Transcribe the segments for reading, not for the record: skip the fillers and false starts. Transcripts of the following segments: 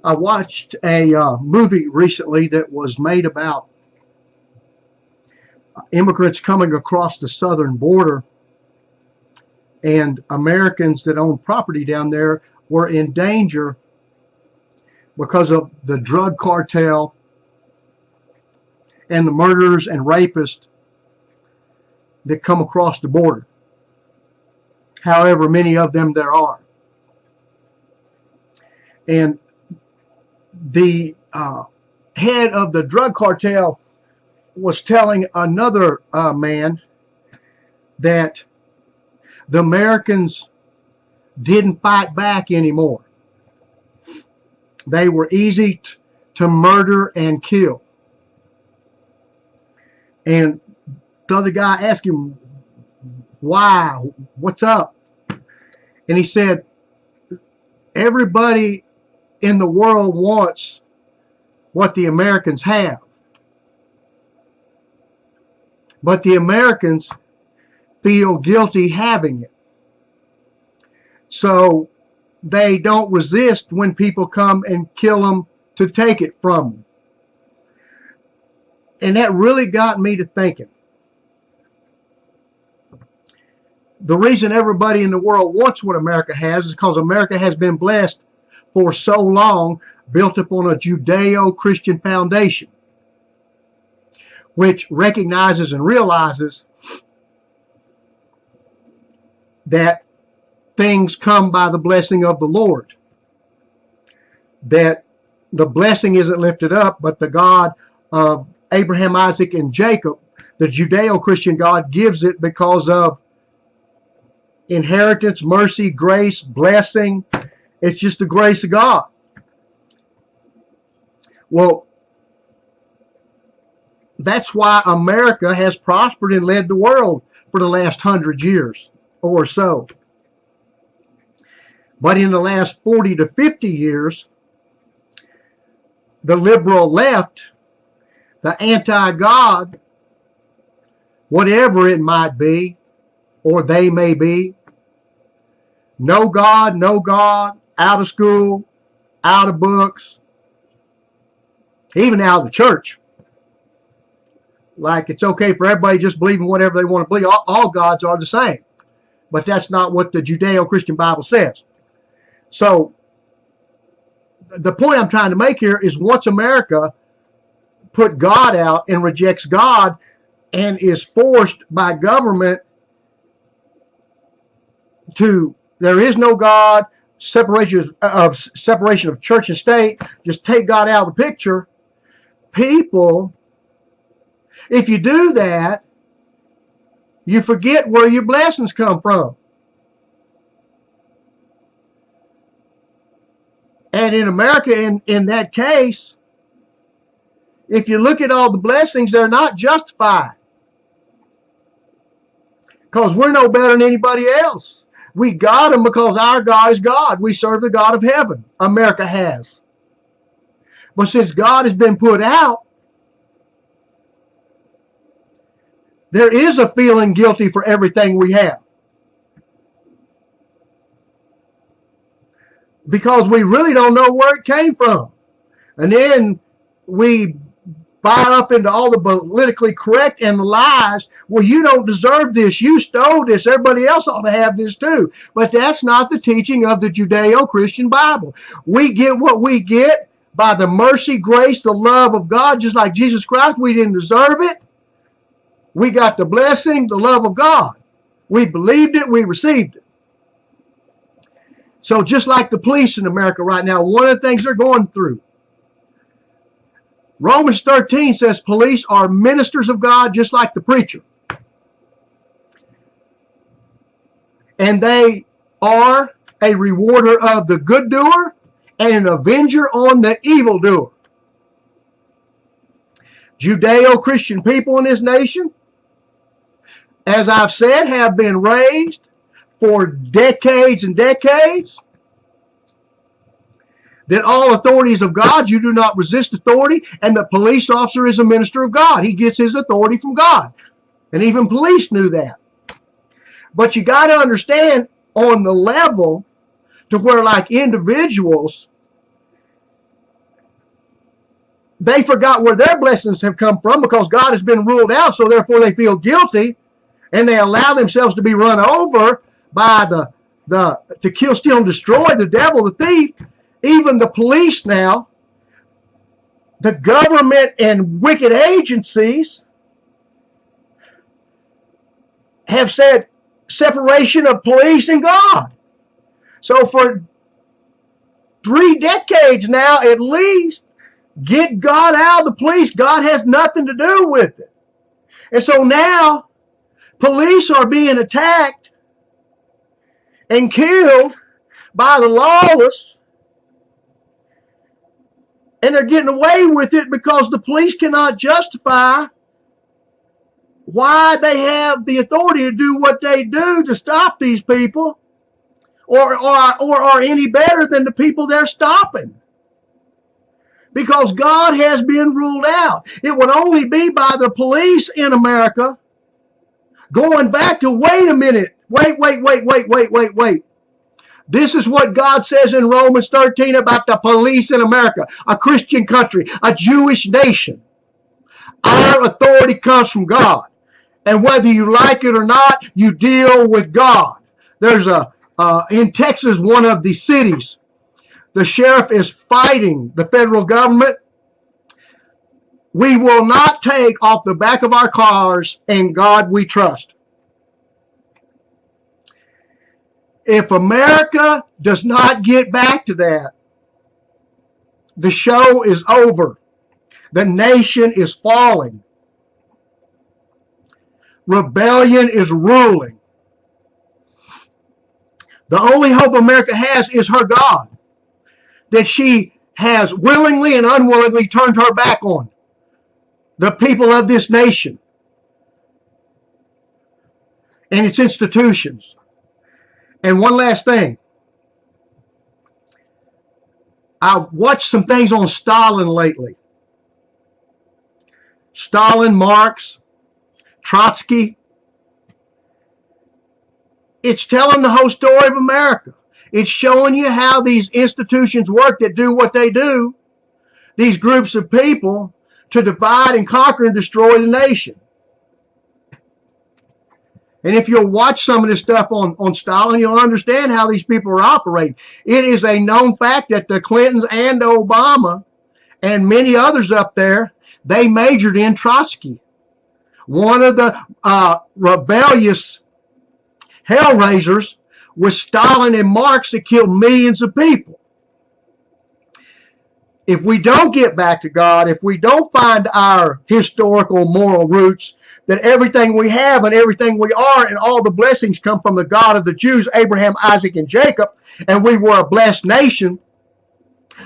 I watched a movie recently that was made about immigrants coming across the southern border, and Americans that own property down there were in danger because of the drug cartel and the murderers and rapists that come across the border, however many of them there are. And the head of the drug cartel was telling another man that the Americans didn't fight back anymore. They were easy to murder and kill. And the other guy asked him, why? What's up? And he said, everybody in the world wants what the Americans have. But the Americans feel guilty having it. So they don't resist when people come and kill them to take it from them. And that really got me to thinking. The reason everybody in the world wants what America has is because America has been blessed for so long, built upon a Judeo-Christian foundation, which recognizes and realizes that things come by the blessing of the Lord. That the blessing isn't lifted up, but the God of Abraham, Isaac, and Jacob, the Judeo-Christian God, gives it because of inheritance, mercy, grace, blessing. It's just the grace of God. Well, that's why America has prospered and led the world for the last 100 years or so. But in the last 40 to 50 years, the liberal left, the anti-God, whatever it might be, or they may be, no God, out of school, out of books, even out of the church. Like it's okay for everybody just believing whatever they want to believe. All gods are the same. But that's not what the Judeo-Christian Bible says. So the point I'm trying to make here is once America put God out and rejects God and is forced by government to, there is no God, separation of church and state, just take God out of the picture. People, if you do that, you forget where your blessings come from. And in America, in that case, if you look at all the blessings, they're not justified. Because we're no better than anybody else. We got them because our God is God. We serve the God of heaven. America has. But since God has been put out, there is a feeling guilty for everything we have. Because we really don't know where it came from. And then we buy up into all the politically correct and the lies. Well, you don't deserve this. You stole this. Everybody else ought to have this too. But that's not the teaching of the Judeo-Christian Bible. We get what we get by the mercy, grace, the love of God, just like Jesus Christ. We didn't deserve it. We got the blessing, the love of God. We believed it. We received it. So just like the police in America right now, one of the things they're going through, Romans 13 says police are ministers of God just like the preacher. And they are a rewarder of the good doer and an avenger on the evildoer. Judeo-Christian people in this nation, as I've said, have been raised for decades and decades that all authority is of God. You do not resist authority. And the police officer is a minister of God. He gets his authority from God. And even police knew that. But you got to understand on the level to where like individuals, they forgot where their blessings have come from because God has been ruled out, so therefore they feel guilty, and they allow themselves to be run over by the to kill, steal, and destroy, the devil, the thief. Even the police now, the government and wicked agencies have said separation of police and God. So for 3 decades now, at least, get God out of the police. God has nothing to do with it. And so now police are being attacked and killed by the lawless, and they're getting away with it because the police cannot justify why they have the authority to do what they do to stop these people, or are any better than the people they're stopping. Because God has been ruled out. It would only be by the police in America going back to, wait a minute, wait. This is what God says in Romans 13 about the police in America, a Christian country, a Jewish nation. Our authority comes from God. And whether you like it or not, you deal with God. There's in Texas, one of the cities, the sheriff is fighting the federal government. We will not take off the back of our cars, "In God we trust." If America does not get back to that, the show is over. The nation is falling. Rebellion is ruling. The only hope America has is her God, that she has willingly and unwillingly turned her back on the people of this nation and its institutions. And one last thing. I've watched some things on Stalin lately. Stalin, Marx, Trotsky. It's telling the whole story of America. It's showing you how these institutions work that do what they do, these groups of people, to divide and conquer and destroy the nation. And if you'll watch some of this stuff on Stalin, you'll understand how these people are operating. It is a known fact that the Clintons and Obama and many others up there, they majored in Trotsky. One of the rebellious hellraisers was Stalin and Marx that killed millions of people. If we don't get back to God, if we don't find our historical moral roots, that everything we have and everything we are and all the blessings come from the God of the Jews, Abraham, Isaac, and Jacob, and we were a blessed nation,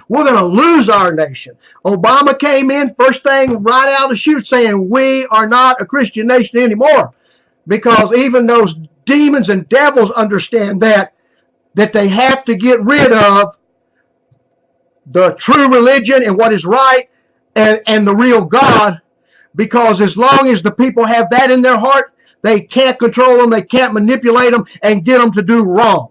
we're going to lose our nation. Obama came in, first thing right out of the chute, saying we are not a Christian nation anymore, because even those demons and devils understand that they have to get rid of the true religion and what is right, and the real God, because as long as the people have that in their heart, they can't control them, they can't manipulate them and get them to do wrong.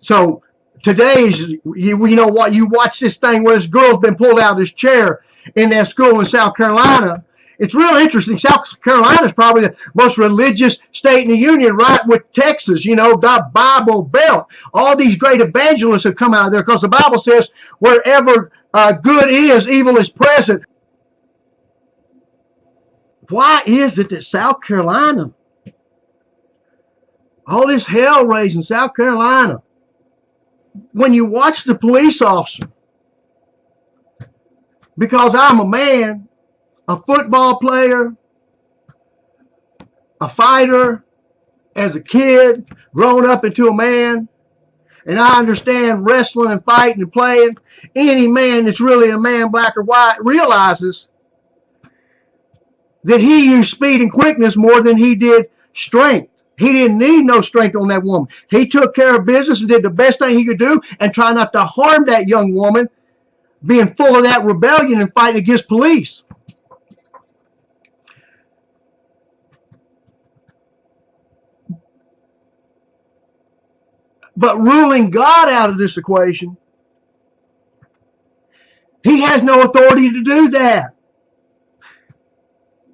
So today, you know what, you watch this thing where this girl's been pulled out of this chair in that school in South Carolina. It's real interesting. South Carolina is probably the most religious state in the union, right with Texas, you know, the Bible Belt. All these great evangelists have come out of there because the Bible says wherever good is, evil is present. Why is it that South Carolina, all this hell raising South Carolina, when you watch the police officer, because I'm a man, a football player, a fighter, as a kid, grown up into a man, and I understand wrestling and fighting and playing. Any man that's really a man, black or white, realizes that he used speed and quickness more than he did strength. He didn't need no strength on that woman. He took care of business and did the best thing he could do and try not to harm that young woman, being full of that rebellion and fighting against police. But ruling God out of this equation He has no authority to do that.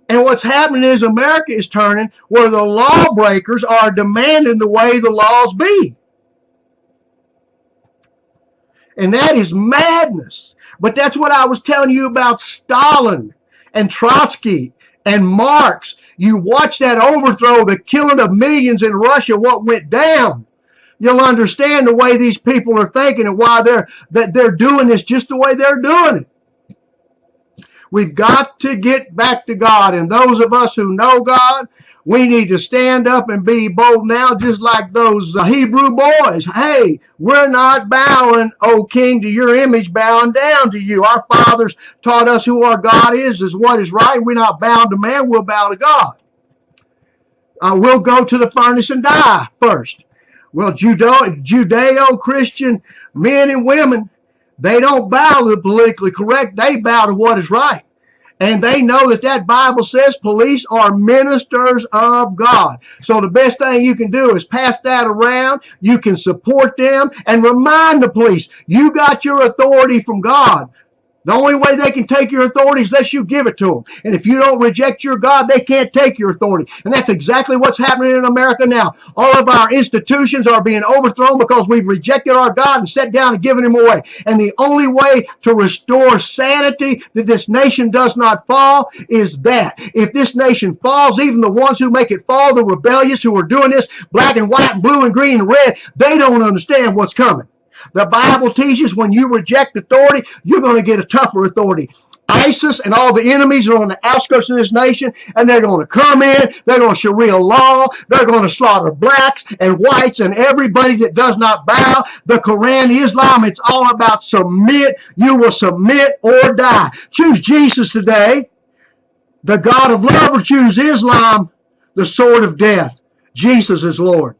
And what's happening is America is turning where the lawbreakers are demanding the way the laws be. And that is madness. But that's what I was telling you about Stalin and Trotsky and Marx. You watch that overthrow, the killing of millions in Russia, what went down. You'll understand the way these people are thinking and why they're doing this just the way they're doing it. We've got to get back to God. And those of us who know God, we need to stand up and be bold now, just like those Hebrew boys. Hey, we're not bowing, O King, to your image, bowing down to you. Our fathers taught us who our God is what is right. We're not bound to man, we'll bow to God. We'll go to the furnace and die first. Well, Judeo-Christian men and women, they don't bow to the politically correct. They bow to what is right. And they know that Bible says police are ministers of God. So the best thing you can do is pass that around. You can support them and remind the police, you got your authority from God. The only way they can take your authority is unless you give it to them. And if you don't reject your God, they can't take your authority. And that's exactly what's happening in America now. All of our institutions are being overthrown because we've rejected our God and sat down and given him away. And the only way to restore sanity, that this nation does not fall, is that. If this nation falls, even the ones who make it fall, the rebellious who are doing this, black and white and blue and green and red, they don't understand what's coming. The Bible teaches when you reject authority, you're going to get a tougher authority. ISIS and all the enemies are on the outskirts of this nation, and they're going to come in, they're going to Sharia law, they're going to slaughter blacks and whites and everybody that does not bow. The Quran, Islam, it's all about submit. You will submit or die. Choose Jesus today, the God of love, or choose Islam, the sword of death. Jesus is Lord.